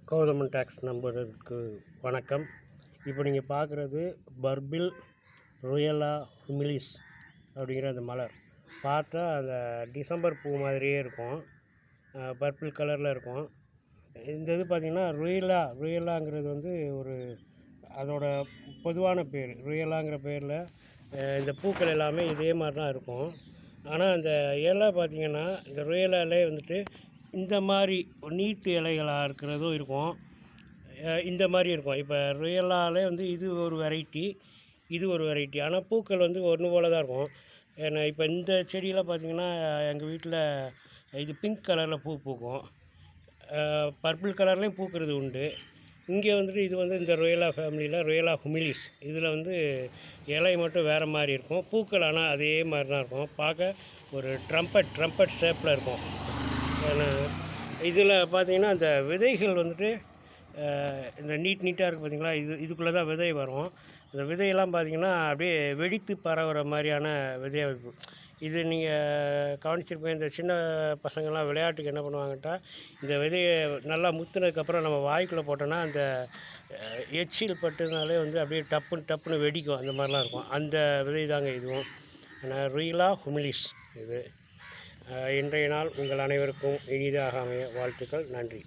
Gowthaman tax நம்பருக்கு வணக்கம். இப்போ நீங்கள் பார்க்குறது பர்பில் ருயலா ஹுமிலிஸ் அப்படிங்கிற அந்த மலர். பார்த்தா அந்த டிசம்பர் பூ மாதிரியே இருக்கும், பர்பிள் கலரில் இருக்கும். இந்த இது பார்த்திங்கன்னா ருயலாங்கிறது வந்து ஒரு அதோட பொதுவான பேர். ருயலாங்கிற பேரில் இந்த பூக்கள் எல்லாமே இதே மாதிரி தான் இருக்கும். ஆனால் அந்த இலை பார்த்திங்கன்னா இந்த ருயலாலே வந்துட்டு இந்த மாதிரி நீட்டு இலைகளாக இருக்கிறதும் இருக்கும், இந்த மாதிரி இருக்கும். இப்போ ருயலாலே வந்து இது ஒரு வெரைட்டி, இது ஒரு வெரைட்டி. ஆனால் பூக்கள் வந்து ஒன்று போல தான் இருக்கும். ஏன்னா இப்போ இந்த செடியெலாம் பார்த்திங்கன்னா எங்கள் வீட்டில் இது பிங்க் கலரில் பூ பூக்கும், பர்பிள் கலர்லேயும் பூக்கிறது உண்டு. இங்கே வந்துட்டு இது வந்து இந்த ருயலா ஃபேமிலியில் ருயலா ஹுமிலிஸ் இதில் வந்து இலை மட்டும் வேறு மாதிரி இருக்கும், பூக்கள் ஆனால் அதே மாதிரி தான் இருக்கும். பார்க்க ஒரு ட்ரம்பட் ஷேப்பில் இருக்கும். இதில் பார்த்திங்கன்னா அந்த விதைகள் வந்துட்டு இந்த நீட்டாக இருக்குது பார்த்திங்களா, இதுக்குள்ளே தான் விதை வரும். அந்த விதையெல்லாம் பார்த்திங்கன்னா அப்படியே வெடித்து பரவுற மாதிரியான விதை அமைப்பு. இது நீங்கள் கவனிச்சிருப்பேன், இந்த சின்ன பசங்கள்லாம் விளையாட்டுக்கு என்ன பண்ணுவாங்கட்டா, இந்த விதையை நல்லா முத்துனதுக்கப்புறம் நம்ம வாய்க்குள்ளே போட்டோன்னா அந்த எச்சில் பட்டதுனாலே வந்து அப்படியே டப்புன்னு வெடிக்கும், அந்த மாதிரிலாம் இருக்கும். அந்த விதை தாங்க இதுவும். ருயலா ஹுமிலிஸ் இது. இன்றைய நாள் உங்கள் அனைவருக்கும் இனிதாக அமைய வாழ்த்துக்கள். நன்றி.